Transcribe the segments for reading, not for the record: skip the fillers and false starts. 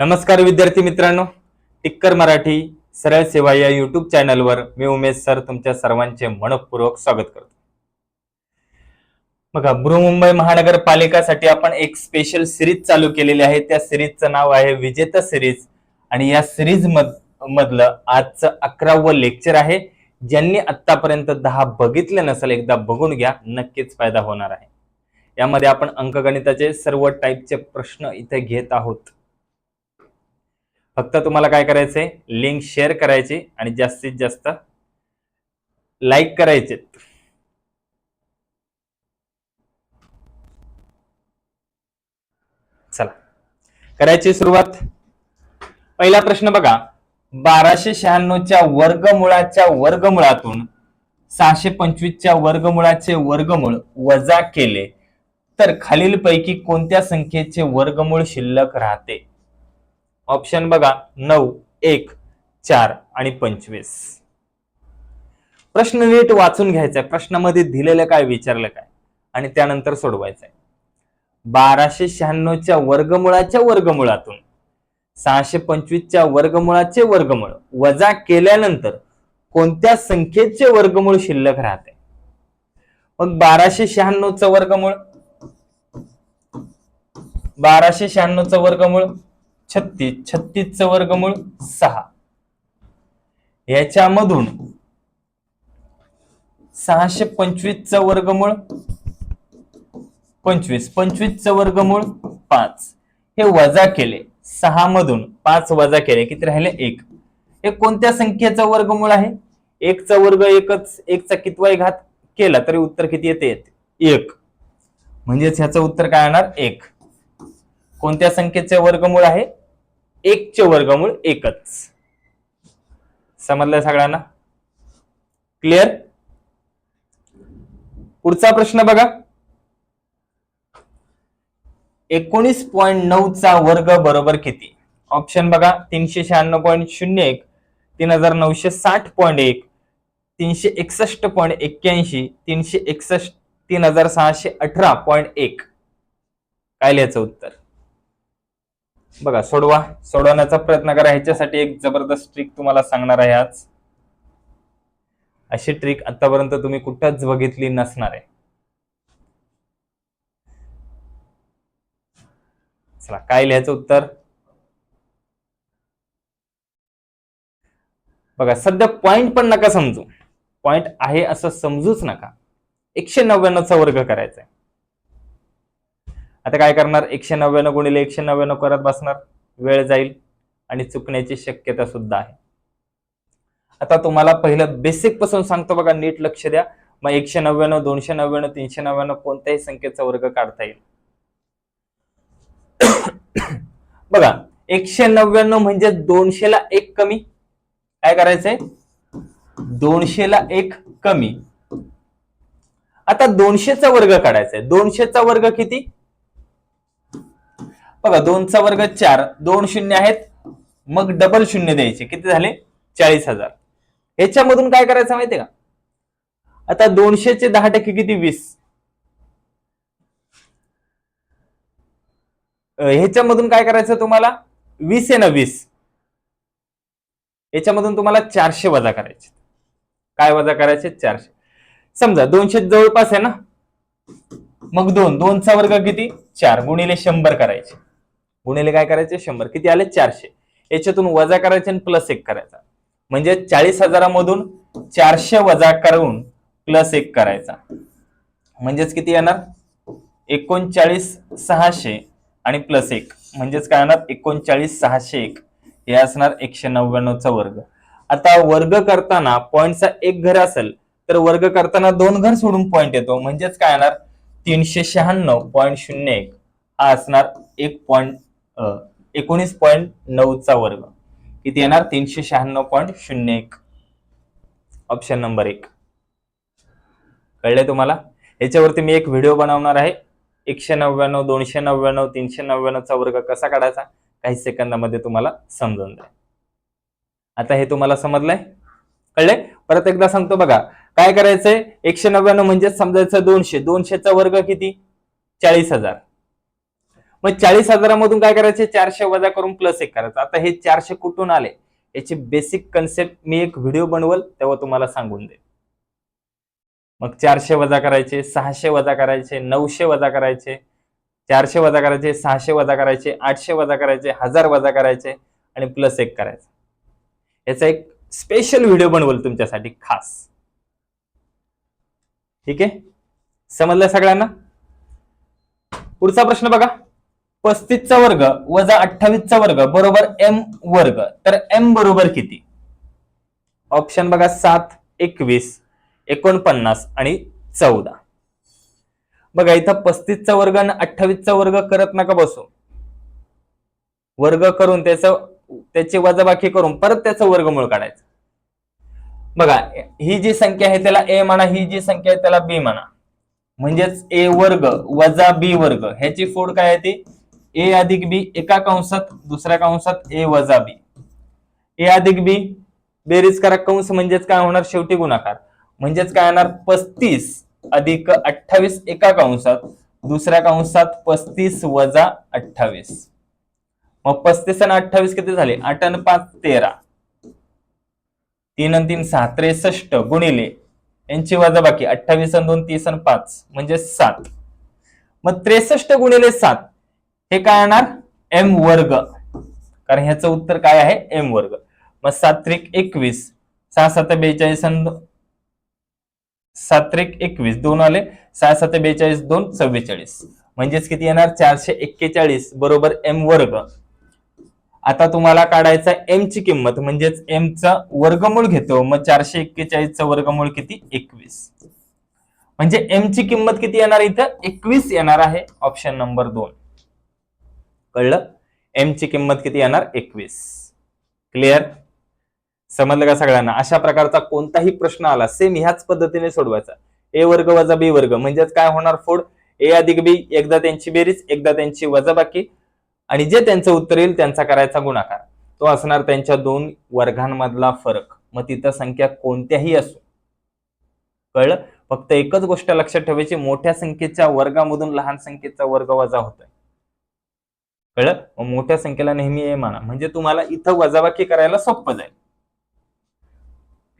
नमस्कार विद्यार्थी मित्रांनो, टिक्कर मराठी सरळ सेवा या युट्यूब चॅनलवर मी उमेश सर तुमच्या सर्वांचे मनपूर्वक स्वागत करतो. बघा, बृहन्मुंबई महानगरपालिकासाठी आपण एक स्पेशल सिरीज चालू केलेली आहे. त्या सिरीजचं नाव आहे विजेता सिरीज आणि या सिरीज मधलं आजचं 11वं लेक्चर आहे. ज्यांनी आतापर्यंत 10 बघितले नसेल एकदा बघून घ्या, नक्कीच फायदा होणार आहे. यामध्ये आपण अंकगणिताचे सर्व टाईपचे प्रश्न इथे घेत आहोत. फक्त तुम्हाला काय करायचंय, लिंक शेअर करायची आणि जास्तीत जास्त लाईक करायचे. चला करायची सुरुवात. पहिला प्रश्न बघा, 1296 वर्गमुळाच्या वर्गमुळातून 625 वर्गमुळाचे वर्गमूळ वजा केले तर खालीलपैकी कोणत्या संख्येचे वर्गमूळ शिल्लक राहते? ऑप्शन बघा, 9, 1, 4 आणि 25. प्रश्न नीट वाचून घ्यायचा आहे. प्रश्नामध्ये दिलेलं काय, विचारलं काय आणि त्यानंतर सोडवायचं आहे. 1296 वर्गमुळाच्या वर्गमुळातून 625 वर्गमुळाचे वर्गमूळ वजा केल्यानंतर कोणत्या संख्येचे वर्गमूळ शिल्लक राहते? मग 1296 वर्गमूळ, 1296 वर्गमूळ 36, 36 वर्गमूळ 6. याच्यामधून 625 वर्गमूळ 25, 25 वर्गमूळ 5 हे वजा केले. 6 मधून 5 वजा केले, किती राहिले? 1. हे कोणत्या संख्येचा वर्गमूळ आहे? 1 चा वर्ग 1च, 1 चा कितवाही घात केला तरी उत्तर किती येते? 1. म्हणजेच ह्याचं उत्तर काय येणार? 1. कोणत्या संख्येचे वर्गमूळ आहे? 1 चे वर्गमूळ 1च. समजलं सगळ्यांना? क्लिअर? पुढचा प्रश्न बघा, 19.9 चा वर्ग बरोबर किती? ऑप्शन बघा, 396.01, 3960.1, 361.81, 361, 3618.1. काय लिहायचं उत्तर? बघा, सोडवण्याचा प्रयत्न करा. ह्याच्यासाठी एक जबरदस्त ट्रिक तुम्हाला सांगणार आहे आज. अशी ट्रिक आतापर्यंत तुम्ही कुठंच बघितली नसणार आहे. चला, काय लिहायचं उत्तर? बघा, सध्या पॉइंट पण नका समजू, पॉइंट आहे असं समजूच नका. 199 चा वर्ग करायचा आहे. आता काय करणार? 199 गुणिले 199 करत बसणार, वेळ जाईल आणि चुकण्याची शक्यता सुद्धा आहे. आता तुम्हाला पहिलं बेसिक पासून सांगतो बघा, नीट लक्ष द्या. मग 199, 299, 399 कोणत्याही संख्येचा वर्ग काढता येईल. बघा, 199 म्हणजे 200 ला 1 कमी. काय करायचंय? 200 ला 1 कमी. आता 200 चा वर्ग काढायचा आहे. 200 चा वर्ग किती? बघा, 2 चा वर्ग 4, 2 शून्य आहेत, मग डबल शून्य द्यायचे, किती झाले? 40,000. ह्याच्यामधून काय करायचं माहितीये का? आता 200 चे 10% किती? 20. ह्याच्यामधून काय करायचं तुम्हाला? 20 आहे ना, 20. याच्यामधून तुम्हाला 400 वजा करायचे. काय वजा करायचे? 400. समजा 200 जवळपास आहे ना, मग 2 चा वर्ग किती? 4 गुणिले 100 करायचे. गुणिले काय करायचे? 100. किती आले? 400. याच्यातून वजा करायचे आणि प्लस 1 करायचा. म्हणजे 40,000 मधून 400 वजा करून प्लस 1 करायचा. म्हणजेच किती येणार? 39,600 आणि प्लस 1 म्हणजेच काय येणार? 39,601. हे असणार 199 चा वर्ग. आता वर्ग करताना पॉइंटचा एक घर असेल तर वर्ग करताना 2 घर सोडून पॉइंट येतो. म्हणजेच काय येणार? 396.01 हा असणार 19.9 चा वर्ग. किती येणार? 396.01. Option number 1. कळले तुम्हाला? याच्यावरती मी एक व्हिडिओ बनवणार आहे. 199, 299, 399 चा वर्ग कसा काढायचा काही सेकंदामध्ये तुम्हाला समजून जाईल. आता हे तुम्हाला समजलंय? कळले? परत एकदा सांगतो बघा, काय करायचंय? 199 म्हणजे समजायचं 200. 200 चा वर्ग किती? 40,000. मग 40,000मधून काय करायचे, 400 वजा करून प्लस 1 करायचं. आता हे 400 कुठून आले याची बेसिक कन्सेप्ट मी एक व्हिडिओ बनवल तेव्हा तुम्हाला सांगून दे. मग 400 वजा करायचे, 600 वजा करायचे, 900 वजा करायचे, 400 वजा करायचे, 600 वजा करायचे, 800 वजा करायचे, 1000 वजा करायचे आणि प्लस 1 करायचं. याचा एक स्पेशल व्हिडिओ बनवल तुमच्यासाठी खास. ठीक आहे, समजलं सगळ्यांना? पुढचा प्रश्न बघा. 35चा वर्ग वजा 28चा वर्ग बरोबर m वर्ग. तर m बरोबर किती? ऑप्शन बघा 7, 21, 49 आणि 14. बघा इथं 35चा वर्ग आणि 28चा वर्ग करत नका बसू. वर्ग करून त्याची वजाबाकी करून परत त्याचं वर्गमूळ काढायचं. बघा ही जी संख्या आहे त्याला a म्हणा, ही जी संख्या आहे त्याला b म्हणा. म्हणजेच a वर्ग वजा b वर्ग ह्याची फोड काय आहे ती a अधिक b एका कंसात दुसऱ्या कंसात a वजा b. a अधिक b बेरीज करा, कंस म्हणजेच काय होणार शेवटी गुणाकार. म्हणजेच काय येणार 35 अधिक 28 एका कंसात दुसऱ्या कंसात 35 वजा 28. मग 35 आणि 28 किती झाले, 8 आणि 5 13, 3 आणि 3 6 63 गुणिले यांची वजाबाकी 28 आणि 2 30 आणि 5 म्हणजे 7. मग 63 गुणिले 7 हे काय येणार m वर्ग, कारण ह्याचं उत्तर काय आहे m वर्ग. मग 7 त्रिक 21, 6 7 42 आणि 7 त्रिक 21 2 आले, 6 7 42 2 44 म्हणजेच किती येणार 441 बरोबर m वर्ग. आता तुम्हाला काढायचा m ची किंमत, म्हणजेच m चा वर्गमूळ घेतो. मग 441 चा वर्गमूळ किती 21, म्हणजे m ची किंमत किती येणार इथं 21 येणार आहे. Option number 2. कळलं, m ची किंमत किती येणार 21. क्लिअर, समजलं का सगळ्यांना? अशा प्रकारचा कोणताही प्रश्न आला सेम ह्याच पद्धतीने सोडवायचा. a वर्ग वजा b वर्ग म्हणजेच काय होणार फोड a अधिक b, एकदा त्यांची बेरीज एकदा त्यांची वजाबाकी आणि जे त्यांचं उत्तर येईल त्यांचा करायचा गुणाकार. तो असणार त्यांच्या दोन वर्गांमधला फरक. मग तिथं संख्या कोणत्याही असो. कळलं, फक्त एकच गोष्ट लक्षात ठेवायची, मोठ्या संख्येच्या वर्गामधून लहान संख्येचा वर्ग वजा होतोय. कळलं, मग मोठ्या संख्येला नेहमी a माना, म्हणजे तुम्हाला इथं वजाबाकी करायला सोपं जाईल.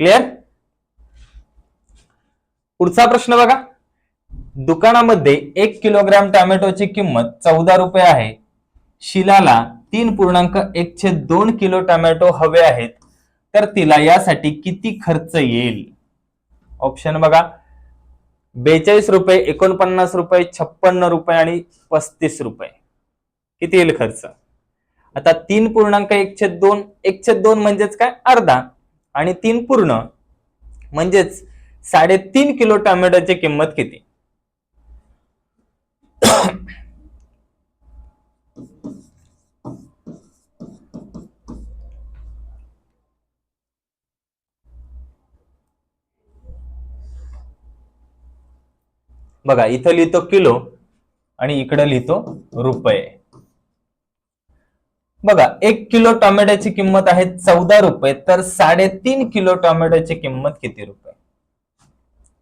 क्लिअर. पुढचा प्रश्न बघा. दुकानामध्ये 1 किलोग्राम टोमॅटोची किंमत 14 रुपये आहे. शिलाला 3.1/2 किलो टोमॅटो हवे आहेत, तर तिला यासाठी किती खर्च येईल? ऑप्शन बघा 42 रुपये, 49 रुपये, 56 रुपये आणि 35 रुपये. किती येईल खर्च? आता 3.1/2, 1/2 म्हणजेच काय अर्धा आणि 3 पूर्ण म्हणजेच 3.5 किलो टोमॅटोची किंमत किती? बघा इथं लिहितो किलो आणि इकडे लिहितो रुपये. बघा 1 किलो टोमॅटोची किंमत आहे 14 रुपये, तर 3.5 किलो टोमॅटोची किंमत किती रुपये?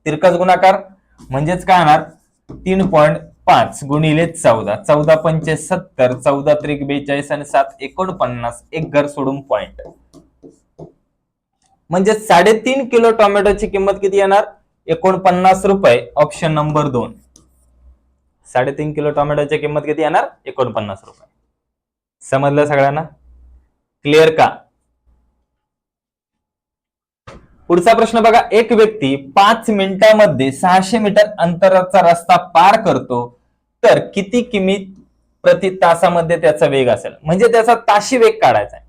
तिरकस गुणाकार म्हणजेच काय होणार 3.5 गुणिले 14, 14 पंचे 70, 14 त्रिक 42 आणि 7 49, एक घर सोडून पॉइंट. म्हणजे 3.5 किलो टोमॅटोची किंमत किती येणार 49 रुपये. Option number 2. 3.5 किलो टोमॅटोची किंमत किती येणार 49 रुपये. समजलं सगळ्यांना? क्लिअर का? पुढचा प्रश्न बघा. एक व्यक्ती 5 मिनिटांमध्ये 600 मीटर अंतराचा रस्ता पार करतो, तर किती किमी प्रति तासामध्ये त्याचा वेग असेल? म्हणजे त्याचा ताशी वेग काढायचा आहे.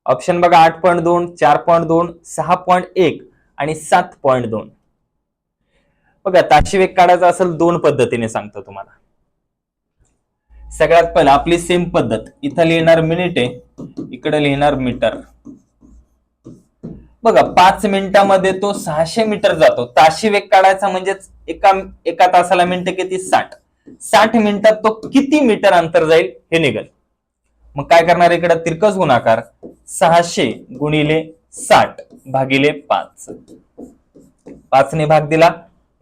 ऑप्शन बघा 8.2, 4.2, 6.1 आणि 7.2. बघा ताशी वेग काढायचा असेल 2 पद्धतीने सांगतो तुम्हाला. सगळ्यात पहिला आपली सेम पद्धत, इथं लिहिणार मिनिटे, इकडे लिहिणार मीटर. बघा 5 मिनिटांमध्ये तो 600 मीटर जातो. ताशी वेग काढायचा म्हणजेच एका तासाला मिनिट किती 60. 60 मिनिटात तो किती मीटर अंतर जाईल हे निघेल. मग काय करणार इकडे तिरकस गुणाकार 600 गुणिले 60 भागिले 5. 5 ने भाग दिला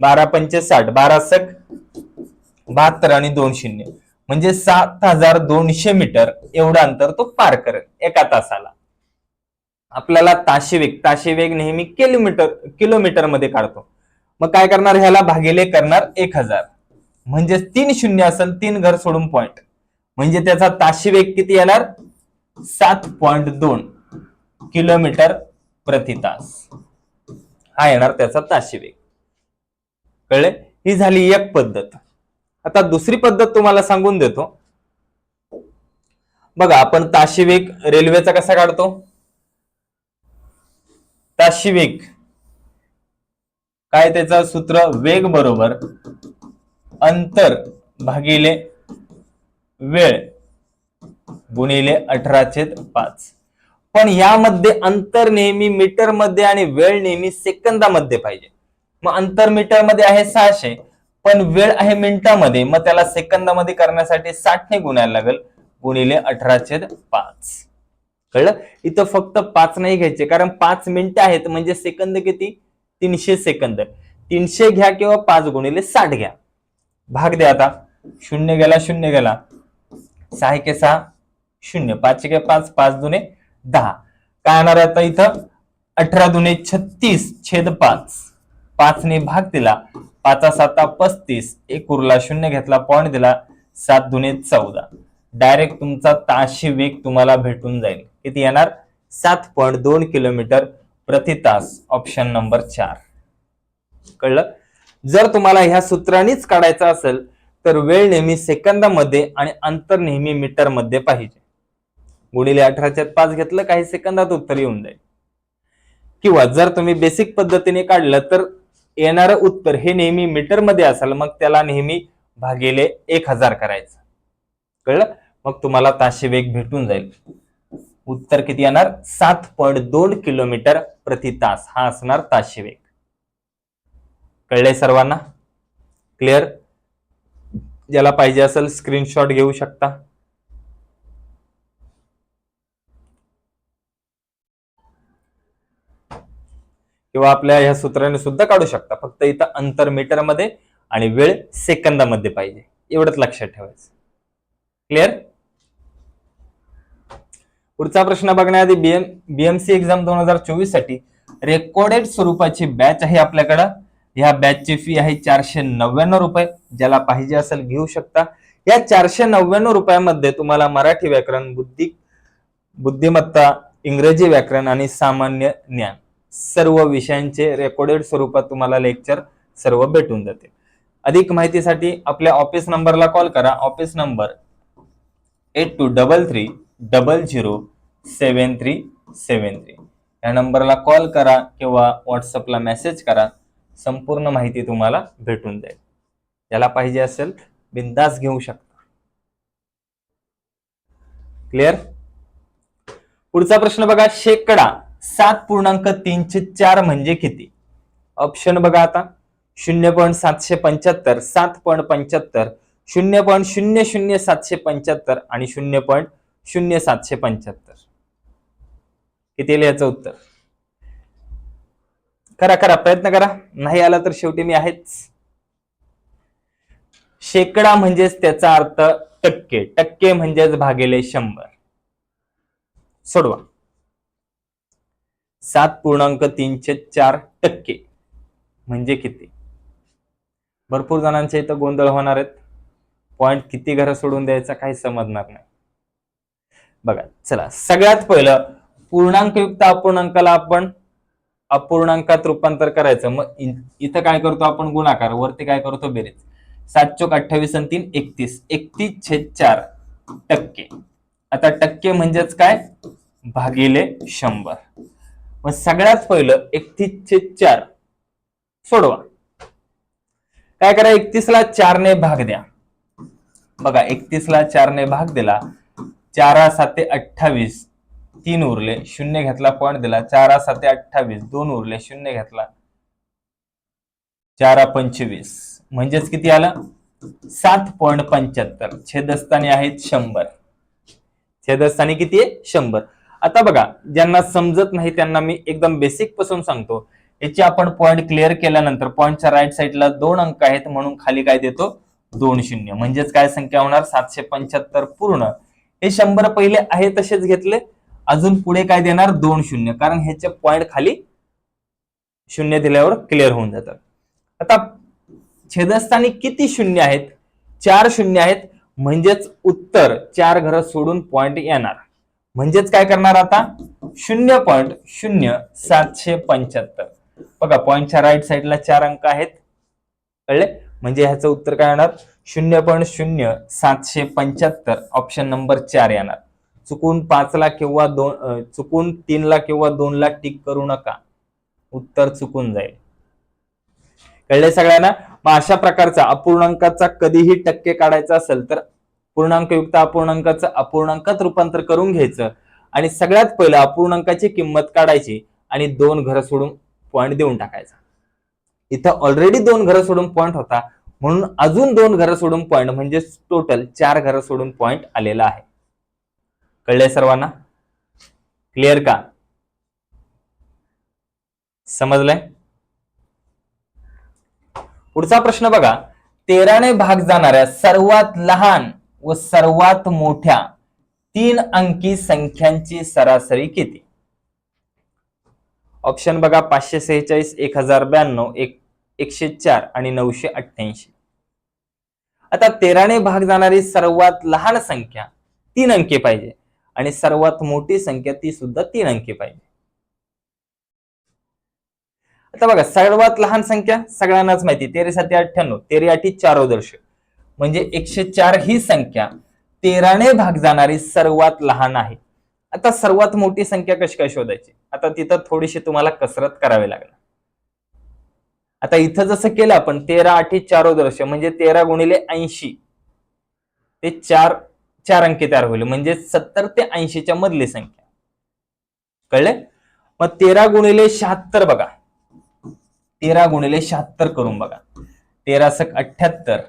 12 पंचे 60, 12 सक 72 आणि 2 शून्य म्हणजे 7200 मीटर एवढं अंतर तो पार करेल एका तासाला. आपल्याला ताशी वेग नेहमी किलोमीटर मध्ये काढतो. मग काय करणार, ह्याला भागिले करणार 1000, म्हणजे 3 शून्य असेल, 3 घर सोडून पॉइंट, म्हणजे त्याचा ताशी वेग किती येणार, 7.2 किलोमीटर प्रति तास हा येणार त्याचा ताशी वेग. कळले? ही झाली एक पद्धत. आता दुसरी पद्धत तुम्हाला सांगून देतो. बघा, आपण ताशी वेग रेल्वेचा कसा काढतो, ताशी वेग काय, त्याचं सूत्र वेग बरोबर अंतर भागिले वेळ गुणिले 18/5. पण यामध्ये अंतर नेहमी मीटर मध्ये आणि वेळ नेहमी सेकंदामध्ये पाहिजे. मग अंतर मीटर मध्ये आहे 600, पण वेळ आहे मिनिटामध्ये, मग त्याला सेकंदामध्ये करण्यासाठी 60 ने गुणायला लागेल, गुणिले 18/5. कळलं? इथं फक्त 5 नाही घ्यायचे, कारण 5 मिनिटं आहेत, म्हणजे सेकंद किती, 300 सेकंद. 300 घ्या किंवा 5 गुणिले 60 घ्या. भाग द्या आता, 0 गेला 0 गेला, 6 के 6 0, 5 के 5, 5 दुने 10. काय येणार आता इथं, 18 दुने 36/5. 5 ने भाग दिला, 5 7 35, 1 उरला, 0 घेतला, पॉइंट दिला, 7 दुने 14. डायरेक्ट तुमचा ताशी वेग तुम्हाला भेटून जाईल. किती येणार, 7.2 किलोमीटर प्रति तास. Option number 4. कळलं? जर तुम्हाला ह्या सूत्रानेच काढायचं असेल तर वेळ नेहमी सेकंदामध्ये आणि अंतर नेहमी मीटर मध्ये पाहिजे. गुणिले 18/5 घेतलं, काही सेकंदात उत्तर येऊन जाईल. किंवा जर तुम्ही बेसिक पद्धतीने काढलं तर येणारं उत्तर हे नेहमी मीटर मध्ये असेल, मग त्याला नेहमी भागिले 1000 करायचं. कळलं? मग तुम्हाला ताशी वेग भेटून जाईल. उत्तर किती येणार, 7.2 किलोमीटर प्रति तास हा असणार ताशी वेग. कळलंय सर्वांना? क्लिअर? ज्याला पाहिजे असेल स्क्रीनशॉट घेऊ शकता. किंवा आपल्या ह्या सूत्राने सुद्धा काढू शकता. फक्त इथं अंतर मीटर मध्ये आणि वेळ सेकंदामध्ये पाहिजे, एवढंच लक्षात ठेवायचं. क्लिअर? पुढचा प्रश्न बघण्याआधी बीएमसी एक्झाम 2024 साठी रेकॉर्डेड स्वरूपाची बॅच आहे आपल्याकडं. ह्या बॅचची फी आहे 499 रुपये. ज्याला पाहिजे असेल घेऊ शकता. या 499 रुपयामध्ये तुम्हाला मराठी व्याकरण, बुद्धिमत्ता, इंग्रजी व्याकरण आणि सामान्य ज्ञान सर्व विषयांचे रेकॉर्डेड स्वरूपात तुम्हाला लेक्चर सर्व भेटून जाते. अधिक माहितीसाठी आपल्या ऑफिस नंबरला कॉल करा. Office number 8233007373. या नंबरला कॉल करा किंवा व्हॉट्सअपला मेसेज करा. संपूर्ण माहिती तुम्हाला भेटून जाईल. ज्याला पाहिजे असेल बिंदास घेऊ शकता. क्लिअर? पुढचा प्रश्न बघा, शेकडा 7.304 म्हणजे किती? ऑप्शन बघा आता, 0.775, 7.75, 0.00775 आणि 0.0775. किती येईल याचं उत्तर? करा प्रयत्न करा. नाही आला तर शेवटी मी आहेच. शेकडा म्हणजेच त्याचा अर्थ टक्के, टक्के म्हणजेच भागिले 100. सोडवा. 7.304 टक्के म्हणजे किती? भरपूर जणांच्या इथं गोंधळ होणार आहेत. पॉइंट किती घर सोडून द्यायचा काही समजणार नाही. बघा, चला सगळ्यात पहिलं पूर्णांकयुक्त अपूर्णांकाला आपण अपूर्णांकात रूपांतर करायचं. मग इथं काय करतो आपण, गुणाकार, वरती काय करतो, बेरीज. 7 चोक 28 आणि 3 31, 31/4 टक्के. आता टक्के म्हणजेच काय, भागिले 100. मग सगळ्यात पहिलं 31/4 सोडवा. काय करा, 31 ला 4 ने भाग द्या. बघा, 31 ला 4 ने भाग दिला, 4 7 28, 3 उरले, 0 घेतला, पॉइंट दिला, 4 7 28, 2 उरले, 0 घेतला, 4 25, म्हणजेच किती आलं, 7.75. छेदस्थानी आहेत 100. छेदस्थानी किती आहे, 100. आता बघा, ज्यांना समजत नाही त्यांना मी एकदम बेसिक पासून सांगतो. याची आपण पॉइंट क्लिअर केल्यानंतर पॉइंटच्या राईट साईडला 2 अंक आहेत म्हणून खाली काय देतो, 2 शून्य, म्हणजेच काय संख्या होणार 775 पूर्ण. हे 100 पहिले आहे तसेच घेतले, अजून पुढे काय देणार 2 शून्य, कारण ह्याचे पॉइंट खाली शून्य दिल्यावर क्लिअर होऊन जातात. आता छेदस्थानी किती शून्य आहेत? 4 शून्य आहेत, म्हणजेच उत्तर 4 घरं सोडून पॉइंट येणार. म्हणजेच काय करणार आता 0.0775. बघा पॉइंटच्या राईट साईडला 4 अंक आहेत, कळले? म्हणजे ह्याचं उत्तर काय येणार 0.0775. ऑप्शन नंबर 4 येणार. चुकून 5 ला किंवा 2 चुकून 3 ला किंवा 2 ला टिक करू नका, उत्तर चुकून जाईल. कळले सगळ्यांना? मग अशा प्रकारचा अपूर्णांकाचा कधीही टक्के काढायचा असेल तर पूर्णांकयुक्त अपूर्णांकाचं अपूर्णांकात रूपांतर करून घ्यायचं आणि सगळ्यात पहिलं अपूर्णांकाची किंमत काढायची आणि 2 घरं सोडून पॉइंट देऊन टाकायचा. इथं ऑलरेडी 2 घरं सोडून पॉइंट होता, म्हणून अजून 2 घरं सोडून पॉइंट, म्हणजे टोटल 4 घरं सोडून पॉइंट आलेला आहे. कळले सर्वांना? क्लिअर का? समजलंय? पुढचा प्रश्न बघा. 13 ने भाग जाणाऱ्या सर्वात लहान व सर्वात मोठ्या 3 अंकी संख्यांची सरासरी किती? ऑप्शन बघा 546, 1092, 104 आणि 988. आता 13 ने भाग जाणारी सर्वात लहान संख्या 3 अंकी पाहिजे आणि सर्वात मोठी संख्या ती सुद्धा 3 अंकी पाहिजे. आता बघा सर्वात लहान संख्या सगळ्यांनाच माहिती 13 7 98, 13 8 14, म्हणजे 104 ही संख्या 13 ने भाग जाणारी सर्वात लहान आहे. आता सर्वात मोठी संख्या कशी काय शोधायची? आता तिथं थोडीशी तुम्हाला कसरत करावी लागेल. आता इथं जसं केलं आपण 13 8 14, म्हणजे 13 गुणिले 80 ते 4 अंकी तयार होईल, म्हणजे 70 ते 80च्या मधली संख्या. कळले? मग 13 गुणिले 76 बघा, 13 गुणिले 76 करून बघा. 13 सक 78,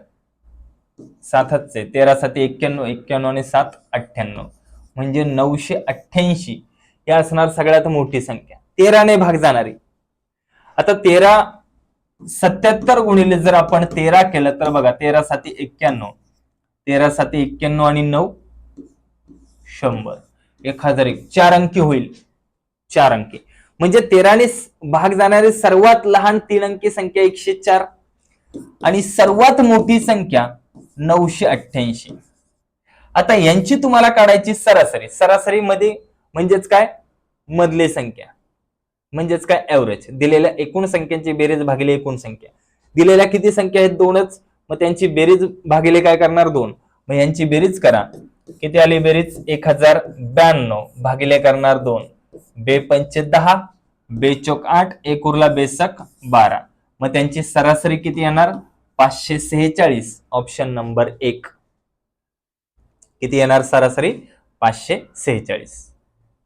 7 हातचे 13 7 91, 91 आणि 7 98, म्हणजे 988 हे असणार सगळ्यात मोठी संख्या 13 ने भाग जाणारी. आता 13 77 गुणिले जर आपण 13 केलं तर बघा 13 7 91, 13 7 91 आणि 9 100, 1001, 4 अंकी होईल, 4 अंकी. म्हणजे 13 ने भाग जाणारी सर्वात लहान 3 अंकी संख्या 104 आणि सर्वात मोठी संख्या 988. आता यांची तुम्हाला काढायची सरासरी. सरासरी मध्ये म्हणजेच काय मधली संख्या, म्हणजेच काय एव्हरेज. दिलेल्या एकूण संख्यांची बेरीज भागिले एकूण संख्या. दिलेल्या किती संख्या आहेत? 2च, मग त्यांची बेरीज भागिले काय करणार 2. मग यांची बेरीज करा. किती आली बेरीज? 1092 भागिले करणार 2. बे पंचे 10, बे चौक 8, एक उरला बेसक 12. मग त्यांची सरासरी किती येणार? 546. Option number 1. किती येणार सरासरी? 546.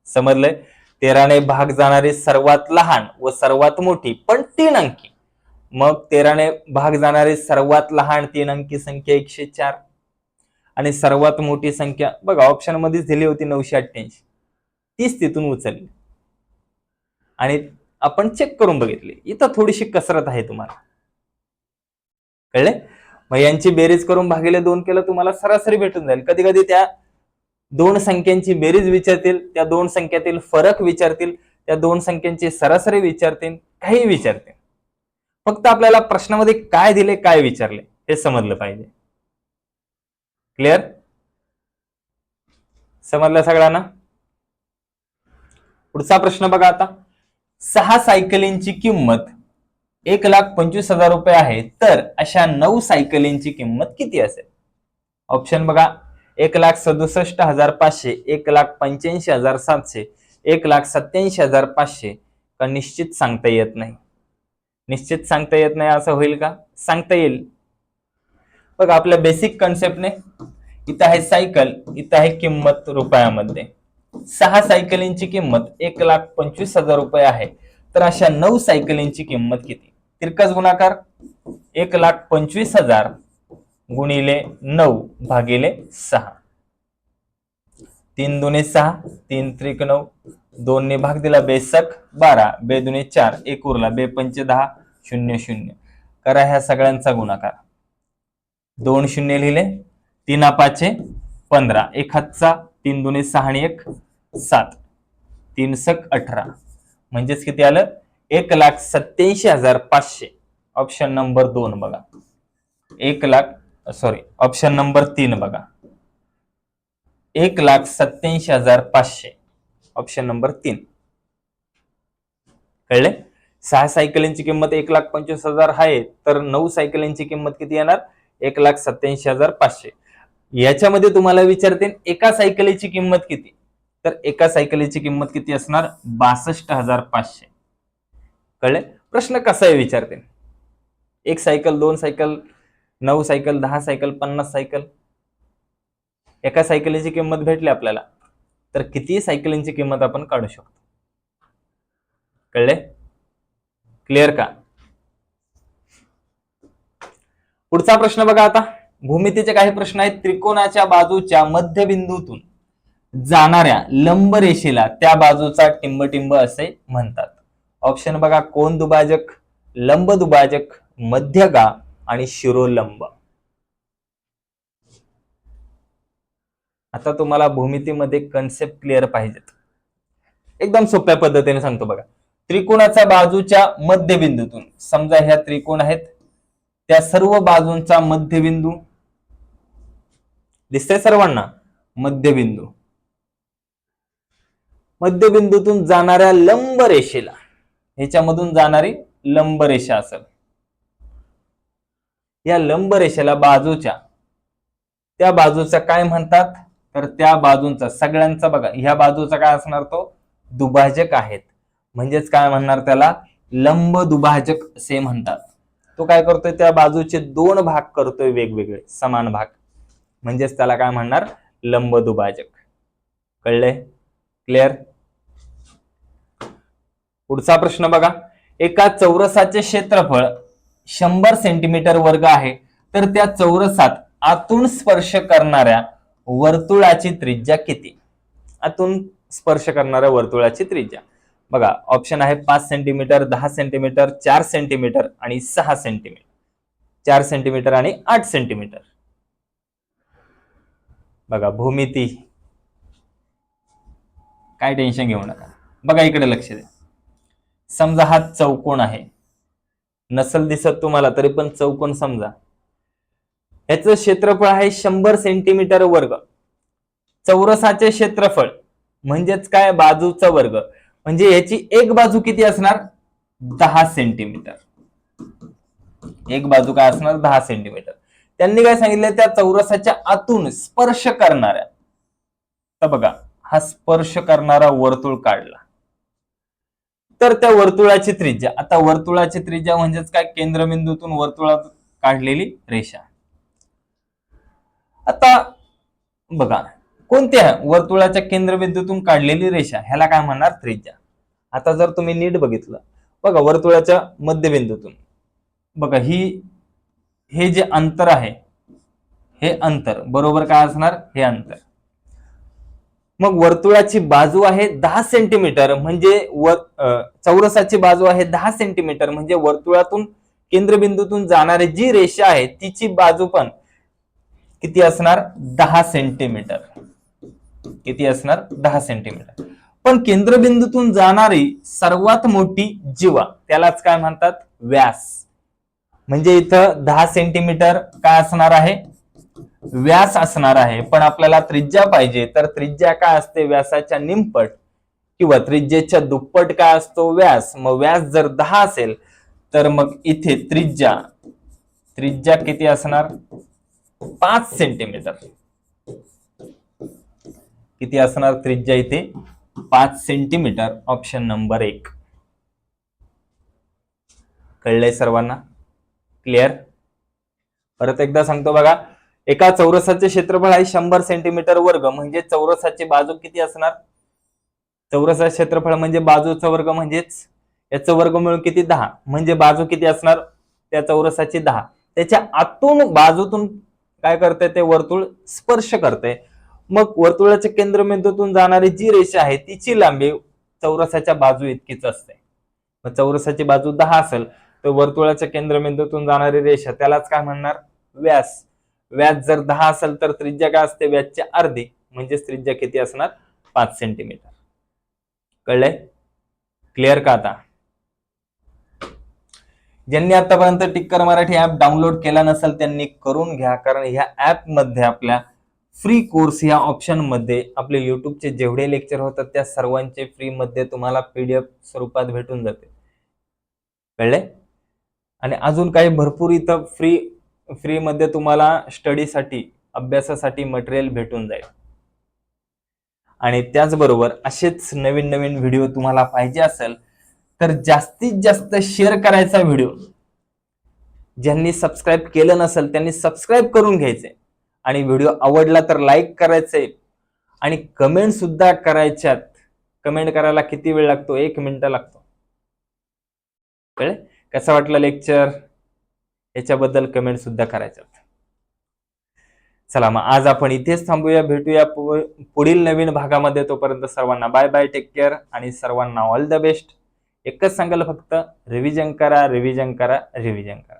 समजलंय? 13 ने भाग जाणारी सर्वात लहान व सर्वात मोठी पण 3 अंकी. मग 13 ने भाग जाणारी सर्वात लहान 3 अंकी संख्या 104 आणि सर्वात मोठी संख्या बघा ऑप्शन मध्येच दिली होती 988, तीच तिथून उचलली आणि आपण चेक करून बघितले. इथं थोडीशी कसरत आहे तुम्हाला. कळले? मग यांची बेरीज करून भागिले 2 केलं तुम्हाला सरासरी भेटून जाईल. कधी कधी त्या 2 संख्यांची बेरीज विचारतील, त्या 2 संख्यातील फरक विचारतील, त्या 2 संख्यांची सरासरी विचारतील, काही विचारतील. फक्त आपल्याला प्रश्नामध्ये काय दिले, काय विचारले हे समजलं पाहिजे. क्लिअर? समजलं सगळ्यांना? पुढचा प्रश्न बघा. आता 6 सायकलींची किंमत 1,25,000 रुपये आहे, तर अशा 9 सायकलींची किंमत किती असेल? ऑप्शन बघा 1,67,500, 1,85,700, 1,87,500 का निश्चित सांगता येत नाही? निश्चित सांगता येत नाही असं होईल का? सांगता येईल. बघा आपल्या बेसिक कन्सेप्टने इथं आहे सायकल, इथं आहे किंमत रुपयामध्ये. 6 सायकलींची किंमत 1,25,000 रुपये आहे, तर अशा 9 सायकलींची किंमत किती? तिरकस गुणाकार 1,25,000 गुणिले 9 भागिले 6. 3 दुने 6, 3 त्रिक 9, 2 ने भाग दिला बेसक 12, बे दुने 4, एक उरला बे पंचे 10, 0 0. करा ह्या सगळ्यांचा गुणाकार. 2 शून्य लिहिले, 3 पाचे 15, 1 हातचा 3 दुने 6 आणि 1 7, 3 सक 18, म्हणजेच किती आलं 1,87,500. ऑप्शन नंबर 2 बघा, 1,00,000 ऑप्शन नंबर 3 बघा, 1,87,500. Option number 3. कळले? 6 सायकलींची किंमत 1,25,000 आहे, तर 9 सायकलींची किंमत किती येणार 1,87,500. याच्यामध्ये तुम्हाला विचारते एका सायकलीची किंमत किती, तर एका सायकलीची किंमत किती असणार 62,500. कळले? प्रश्न कसा आहे विचारते, 1 cycle, 2 cycle, 9 cycle, 10 cycle, 50 cycle. एका सायकलीची किंमत भेटली आपल्याला, तर किती सायकलींची किंमत आपण काढू शकतो. कळले? क्लिअर का? पुढचा प्रश्न बघा. आता भूमितीचे काही प्रश्न आहेत. त्रिकोणाच्या बाजूच्या मध्यबिंदूतून जाणाऱ्या लंब रेषेला त्या बाजूचा टिंबटिंब असे म्हणतात. ऑप्शन बघा, कोन दुभाजक, लंब दुभाजक, मध्यगा आणि शिरोलंब. आता तुम्हाला भूमितीमध्ये कन्सेप्ट क्लिअर पाहिजेत. एकदम सोप्या पद्धतीने सांगतो बघा. त्रिकोणाच्या बाजूच्या मध्यबिंदूतून, समजा ह्या त्रिकोण आहेत, त्या सर्व बाजूंचा मध्यबिंदू दिसतंय सर्वांना, मध्यबिंदू, मध्यबिंदूतून जाणाऱ्या लंब रेषेला, ह्याच्यामधून जाणारी लंब रेषा असेल, या लंब रेषेला बाजूच्या, त्या बाजूचा काय म्हणतात, तर त्या बाजूंचा सगळ्यांचा बघा, ह्या बाजूचा काय असणार, तो दुभाजक आहेत. म्हणजेच काय म्हणणार त्याला, लंब दुभाजक असे म्हणतात. तो काय करतोय, त्या बाजूचे 2 भाग करतोय वेगवेगळे समान भाग, म्हणजेच त्याला काय म्हणणार, लंब दुभाजक. कळले? क्लिअर? पुढचा प्रश्न बघा. एका चौरसाचे क्षेत्रफळ 100 सेंटीमीटर वर्ग आहे, तर त्या चौरसात आतून स्पर्श करणाऱ्या वर्तुळाची त्रिज्या किती? आतून स्पर्श करणाऱ्या वर्तुळाची त्रिज्या बघा. ऑप्शन आहे 5 सेंटीमीटर, 10 सेंटीमीटर, 4 सेंटीमीटर आणि 6 सेंटीमीटर. 4 सेंटीमीटर आणि 8 सेंटीमीटर. बघा भूमिती, काय टेन्शन घेऊ नका. बघा इकडे लक्ष द्या. समजा हा चौकोन आहे, नसल दिसत तुम्हाला तरी पण चौकोन समजा, याचं क्षेत्रफळ आहे 100 सेंटीमीटर वर्ग. चौरसाचे क्षेत्रफळ म्हणजेच काय, बाजूचा वर्ग, म्हणजे याची एक बाजू किती असणार 10 सेंटीमीटर. एक बाजू काय असणार 10 सेंटीमीटर. त्यांनी काय सांगितलं, त्या चौरसाच्या आतून स्पर्श करणाऱ्या, तर बघा हा स्पर्श करणारा वर्तुळ काढला, तर त्या वर्तुळाची त्रिज्या, आता वर्तुळाची त्रिज्या म्हणजेच काय, केंद्रबिंदूतून वर्तुळात काढलेली रेषा. आता बघा, कोणत्या वर्तुळाच्या केंद्रबिंदूतून काढलेली रेषा, ह्याला काय म्हणणार त्रिज्या. आता जर तुम्ही नीट बघितलं बघा, वर्तुळाच्या मध्यबिंदूतून बघा, हे जे अंतर आहे, हे अंतर बरोबर काय असणार, हे अंतर. मग वर्तुळाची बाजू आहे 10 सेंटीमीटर, म्हणजे चौरसाची बाजू आहे 10 सेंटीमीटर, म्हणजे वर्तुळातून केंद्रबिंदूतून जाणारी जी रेषा आहे तिची बाजू पण किती असणार 10 सेंटीमीटर. किती असणार 10 सेंटीमीटर. पण केंद्रबिंदूतून जाणारी सर्वात मोठी जीवा, त्यालाच काय म्हणतात व्यास. म्हणजे इथं 10 सेंटीमीटर काय असणार आहे, व्यास असणार आहे. पण आपल्याला त्रिज्या पाहिजे, तर त्रिज्या काय असते, व्यासाच्या निमपट किंवा त्रिज्येच्या दुप्पट काय असतो व्यास. मग व्यास जर 10 असेल तर मग इथे त्रिज्या किती असणार 5 सेंटीमीटर. किती असणार त्रिज्या इथे 5 सेंटीमीटर. Option number 1. कळलंय सर्वांना? क्लिअर? परत एकदा सांगतो बघा. एका चौरसाचे क्षेत्रफळ आहे 100 सेंटीमीटर वर्ग, म्हणजे चौरसाची बाजू किती असणार, चौरसाचे क्षेत्रफळ म्हणजे बाजूचा वर्ग, म्हणजेच याचं वर्गमूळ किती 10, म्हणजे बाजू किती असणार त्या चौरसाची 10. त्याच्या आतून बाजूतून काय करते, ते वर्तुळ स्पर्श करते. मग वर्तुळाच्या केंद्रबिंदूतून जाणारी जी रेषा आहे तिची लांबी चौरसाच्या बाजू इतकीच असते. मग चौरसाची बाजू 10 असेल तर वर्तुळाच्या केंद्रबिंदूतून जाणारी रेषा त्यालाच काय म्हणणार व्यास. व्याज जर 10 असेल तर त्रिज्या काय असते व्याजच्या अर्धी, म्हणजेच त्रिज्या किती असणार 5 सेंटीमीटर. कळलंय? क्लिअर का आता? ज्यांनी आतापर्यंत टिक्कर मराठी ऍप डाउनलोड केला नसेल त्यांनी करून घ्या, कारण ह्या ऍप मध्ये आपल्या फ्री कोर्स या ऑप्शन मध्ये आपले युट्यूबचे जेवढे लेक्चर होतात त्या सर्वांचे फ्री मध्ये तुम्हाला PDF स्वरूपात भेटून जाते. कळले? आणि अजून काही भरपूर इथं फ्री मध्ये तुम्हाला स्टडीसाठी अभ्यासासाठी मटेरियल भेटून जाईल. आणि त्याचबरोबर असेच नवीन नवीन व्हिडिओ तुम्हाला पाहिजे असेल तर जास्तीत जास्त शेअर करायचा व्हिडिओ. ज्यांनी सबस्क्राईब केलं नसेल त्यांनी सबस्क्राईब करून घ्यायचे आणि व्हिडिओ आवडला तर लाईक करायचे आणि कमेंट सुद्धा करायच्यात. कमेंट करायला किती वेळ लागतो? 1 मिनिट लागतो. कळले? कसं वाटलं लेक्चर? याच्याबद्दल कमेंट सुद्धा करायच्यात. चला मग आज आपण इथेच थांबूया, भेटूया पुढील नवीन भागामध्ये. तोपर्यंत सर्वांना बाय बाय, टेक केअर आणि सर्वांना ऑल द बेस्ट. एकच सांगाल फक्त, रिव्हिजन करा, रिव्हिजन करा, रिव्हिजन करा.